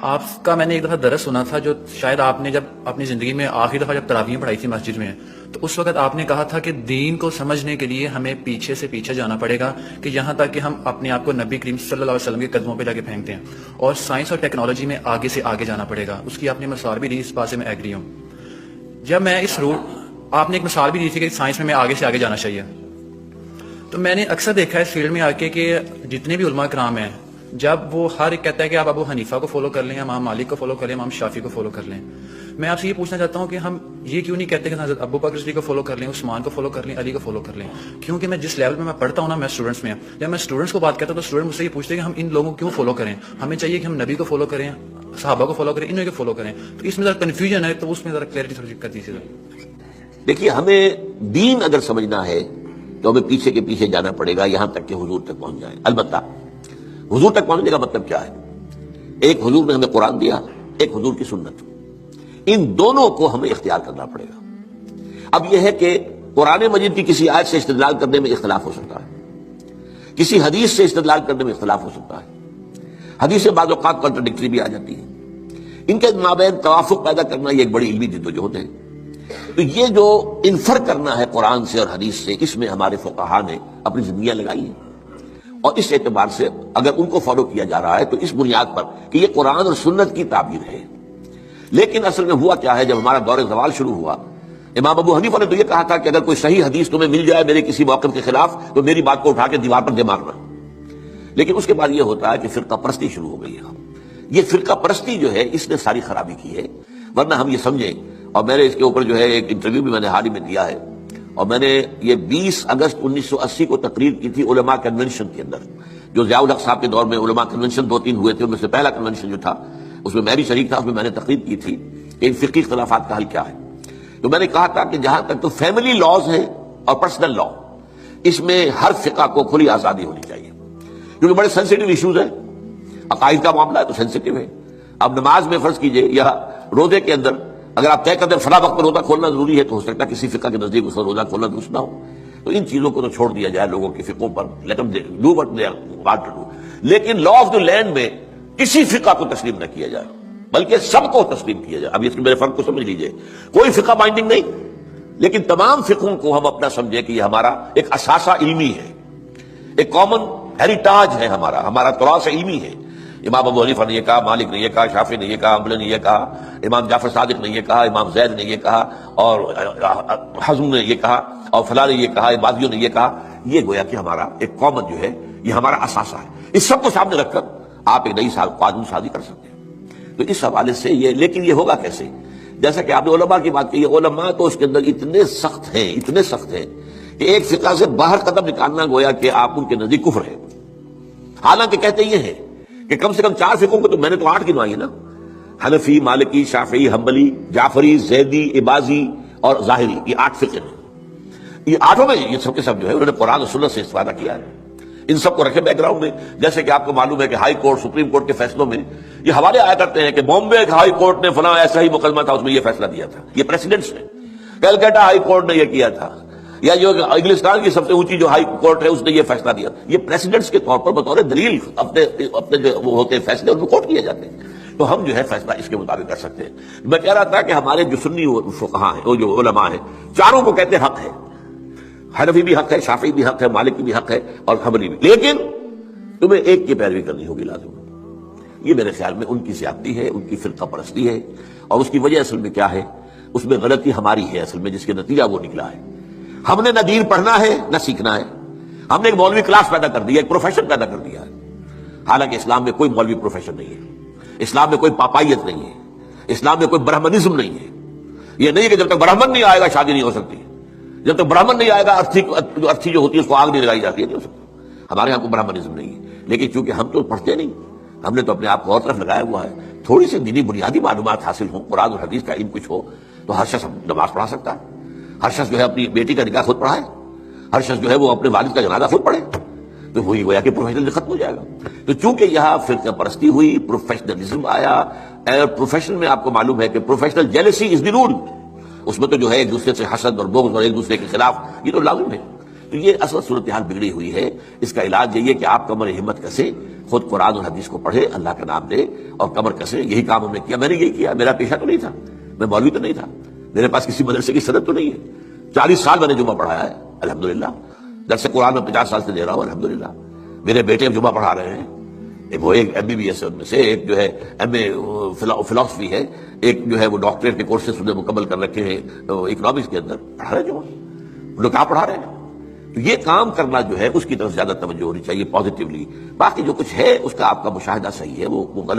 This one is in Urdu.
آپ کا میں نے ایک دفعہ درس سنا تھا جو شاید آپ نے جب اپنی زندگی میں آخری دفعہ جب تراویح پڑھائی تھی مسجد میں، تو اس وقت آپ نے کہا تھا کہ دین کو سمجھنے کے لیے ہمیں پیچھے سے پیچھے جانا پڑے گا، کہ یہاں تک کہ ہم اپنے آپ کو نبی کریم صلی اللہ علیہ وسلم کے قدموں پہ جا کے پھینکتے ہیں، اور سائنس اور ٹیکنالوجی میں آگے سے آگے جانا پڑے گا۔ اس کی آپ نے مثال بھی دی، اس بات سے میں ایگری ہوں۔ جب میں اس آپ نے ایک مثال بھی دی تھی کہ سائنس میں آگے سے آگے جانا چاہیے، تو میں نے اکثر دیکھا ہے اس فیلڈ میں آ کے کہ جتنے بھی علماء کرام ہیں، جب وہ ہر ایک کہتا ہے کہ آپ ابو حنیفہ کو فالو کر لیں، امام مالک کو فالو کر لیں، امام شافعی کو فالو کر لیں، میں آپ سے یہ پوچھنا چاہتا ہوں کہ ہم یہ کیوں نہیں کہتے کہ حضرت ابو بکر صدیق کو فالو کر لیں، عثمان کو فالو کر لیں، علی کو فالو کر لیں؟ کیونکہ میں جس لیول میں پڑھتا ہوں نا، میں اسٹوڈنٹس میں، جب میں اسٹوڈنٹس کو بات کرتا ہوں تو اسٹوڈنٹ مجھ سے یہ پوچھتے ہیں کہ ہم ان لوگوں کو کیوں فالو کریں، ہمیں چاہیے کہ ہم نبی کو فالو کریں، صحابہ کو فالو کریں، انہیں کو فالو کریں۔ تو اس میں ذرا کنفیوژن ہے، تو اس میں ذرا کلیئرٹی تھوڑی کر دیجیے۔ دیکھیے، ہمیں دین اگر سمجھنا ہے تو ہمیں پیچھے کے پیچھے جانا پڑے گا یہاں تک کہ حضور تک پہنچ جائیں۔ البتہ حضور تک پہنچنے کا مطلب کیا ہے؟ ایک حضور نے ہمیں قرآن دیا، ایک حضور کی سنت، ان دونوں کو ہمیں اختیار کرنا پڑے گا۔ اب یہ ہے کہ قرآن مجید کی کسی آیت سے استدلال کرنے میں اختلاف ہو سکتا ہے، کسی حدیث سے استدلال کرنے میں اختلاف ہو سکتا ہے، حدیثیں بعض اوقات کنٹراڈکٹری بھی آ جاتی ہیں، ان کے مابین توافق پیدا کرنا یہ ایک بڑی علمی جدوجہد ہے۔ تو یہ جو انفر کرنا ہے قرآن سے اور حدیث سے، اس میں ہمارے فقہا نے اپنی زندگیاں لگائی ہیں، اور اس اعتبار سے اگر ان کو فالو کیا جا رہا ہے تو اس بنیاد پر کہ یہ قرآن اور سنت کی تعبیر ہے۔ لیکن اصل میں ہوا کیا ہے، جب ہمارا دور زوال شروع ہوا، امام ابو حنیفہ نے تو یہ کہا تھا کہ اگر کوئی صحیح حدیث تمہیں مل جائے میرے کسی موقف کے خلاف تو میری بات کو اٹھا کے دیوار پر دے مارنا۔ لیکن اس کے بعد یہ ہوتا ہے کہ فرقہ پرستی شروع ہو گئی ہے۔ یہ فرقہ پرستی جو ہے اس نے ساری خرابی کی ہے، ورنہ ہم یہ سمجھیں، اور میں نے اس کے اوپر جو ہے ایک انٹرویو بھی میں نے حال ہی میں دیا ہے، اور میں نے یہ 20 اگست 1980 کو تقریر کی تھی علماء کنونشن کے اندر، جو ضیاء الحق صاحب کے دور میں علماء کنونشن 2-3 ہوئے تھے، ان میں سے پہلا کنونشن جو تھا اس میں میں بھی شریک تھا، اس میں میں نے تقریر کی تھی کہ ان فقہی اختلافات کا حل کیا ہے۔ تو میں نے کہا تھا کہ جہاں تک تو فیملی لاز ہیں اور پرسنل لا، اس میں ہر فقہ کو کھلی آزادی ہونی چاہیے، کیونکہ بڑے سینسیٹیو ایشوز ہیں، عقائد کا معاملہ ہے تو سینسیٹیو ہے۔ اب نماز میں فرض کیجئے یا روزے کے اندر اگر آپ طے کر دیں فلاں وقت پر روزہ کھولنا ضروری ہے، تو ہو سکتا ہے کسی فقہ کے نزدیک اس وقت روزہ کھولنا درست نہ ہو، تو ان چیزوں کو تو چھوڑ دیا جائے لوگوں کے فقہوں پر، let them do what they want to do۔ لیکن لا آف دی لینڈ میں کسی فقہ کو تسلیم نہ کیا جائے، بلکہ سب کو تسلیم کیا جائے۔ اب اس میرے فرق کو سمجھ لیجئے، کوئی فقہ بائنڈنگ نہیں، لیکن تمام فقہوں کو ہم اپنا سمجھیں کہ یہ ہمارا ایک اثاثہ علمی ہے، ایک کامن ہیریٹاج ہے، ہمارا تراث علمی ہے۔ امام ابو حنیفہ نے یہ کہا، مالک نے یہ کہا، شافعی نے یہ کہا، حنبلی نے یہ کہا، امام جعفر صادق نے یہ کہا، امام زید نے یہ کہا، اور حزم نے یہ کہا، اور فلاں نے یہ کہا، بازیوں نے یہ کہا۔ یہ گویا کہ ہمارا ایک کامن جو ہے، یہ ہمارا اثاثہ ہے۔ اس سب کو سامنے رکھ کر آپ ایک نئی قانون سازی کر سکتے ہیں۔ تو اس حوالے سے یہ، لیکن یہ ہوگا کیسے؟ جیسا کہ آپ نے علماء کی بات کی، علماء تو اس کے اندر اتنے سخت ہیں کہ ایک فقہ سے باہر قدم نکالنا گویا کہ آپ ان کے نزدیک کفر ہے۔ حالانکہ کہتے یہ ہیں کہ کم سے کم 4 فقہوں کو، تو میں نے تو 8 گنوائی ہے نا، حنفی، مالکی، شافعی، حنبلی، جعفری، زیدی، عباضی اور ظاہری، یہ 8 فقہ ہیں۔ یہ 8 میں یہ سب کے سب جو ہے انہوں نے قرآن اور سنت سے استفادہ کیا ہے۔ ان سب کو رکھے بیک گراؤنڈ میں، جیسے کہ آپ کو معلوم ہے کہ ہائی کورٹ، سپریم کورٹ کے فیصلوں میں یہ حوالے آیا کرتے ہیں کہ بامبے ہائی کورٹ نے فلاں ایسا ہی مقدمہ تھا، اس میں یہ فیصلہ دیا تھا، یہ پریسیڈنٹس ہیں۔ کلکتہ ہائی کورٹ نے یہ کیا تھا، یا جو انگلستان کی سب سے اونچی جو ہائی کورٹ ہے اس نے یہ فیصلہ دیا۔ یہ پریسیڈنٹس کے طور پر بطور دلیل اپنے جو وہ ہوتے ہیں فیصلے ان کو کوٹ کیے جاتے ہیں، تو ہم جو ہے فیصلہ اس کے مطابق کر سکتے ہیں۔ میں کہہ رہا تھا کہ ہمارے جو سنی فقہاء ہیں، وہ جو علماء ہیں، چاروں کو کہتے ہیں حق ہے، حنفی بھی حق ہے، شافعی بھی حق ہے، مالکی بھی حق ہے اور حنبلی بھی، لیکن تمہیں ایک کی پیروی کرنی ہوگی لازم۔ یہ میرے خیال میں ان کی زیادتی ہے، ان کی فرقہ پرستی ہے، اور اس کی وجہ اصل میں کیا ہے، اس میں غلطی ہماری ہے اصل میں، جس کے نتیجہ وہ نکلا ہے۔ ہم نے نہ دین پڑھنا ہے نہ سیکھنا ہے، ہم نے ایک مولوی کلاس پیدا کر دیا، ایک پروفیشن پیدا کر دیا ہے، حالانکہ اسلام میں کوئی مولوی پروفیشن نہیں ہے، اسلام میں کوئی پاپائیت نہیں ہے، اسلام میں کوئی برہمنزم نہیں ہے۔ یہ نہیں کہ جب تک برہمن نہیں آئے گا شادی نہیں ہو سکتی، جب تک برہمن نہیں آئے گا ارتھی جو ہوتی ہے اس کو آگ نہیں لگائی جاتی ہے، نہیں ہو سکتا۔ ہمارے یہاں کوئی برہمنزم نہیں ہے، لیکن چونکہ ہم تو پڑھتے نہیں، ہم نے تو اپنے آپ کو اور طرف لگایا ہوا ہے، تھوڑی سی دینی بنیادی معلومات حاصل ہوں، قرآن اور حدیث کا علم کچھ ہو، تو ہر شخص نماز پڑھا سکتا ہے، ہر شخص جو ہے اپنی بیٹی کا نکاح خود پڑھائے، ہر شخص جو ہے وہ اپنے والد کا جنازہ خود پڑھے، تو وہی گویا کہ پروفیشنل ختم ہو جائے گا۔ تو چونکہ یہاں فرقہ پرستی ہوئی، پروفیشنلزم آیا، پروفیشن میں آپ کو معلوم ہے کہ پروفیشنل جیلسی از دی رول، اس میں تو جو ہے ایک دوسرے سے حسد اور بغض اور ایک دوسرے کے خلاف، یہ تو لازم ہے۔ تو یہ اصل صورتحال بگڑی ہوئی ہے. اس کا علاج یہی ہے کہ آپ کمر ہمت کسے، خود قرآن اور حدیث کو پڑھے، اللہ کا نام لے اور کمر کسے. یہی کام ہم نے کیا. میں نے یہی کیا. میرا پیشہ تو نہیں تھا، میں مولوی تو نہیں تھا، میرے پاس کسی مدرسے کی سند تو نہیں ہے. 40 سال میں نے جمعہ پڑھایا ہے الحمدللہ. درس قرآن میں 50 سال سے دے رہا ہوں الحمدللہ. میرے بیٹے جمعہ پڑھا رہے ہیں. وہ ایک MBBS ہے ان میں سے، ایک جو ہے MA فلاسفی ہے، ایک جو ہے وہ ڈاکٹریٹ کے کورسز انہیں مکمل کر رکھے ہیں اکنامکس کے اندر. پڑھا رہے ہیں جمعہ. ان لوگ کہاں پڑھا رہے ہیں. تو یہ کام کرنا جو ہے اس کی طرف زیادہ توجہ ہونی چاہیے پازیٹیولی. باقی جو کچھ ہے اس کا آپ کا مشاہدہ صحیح ہے، وہ غلط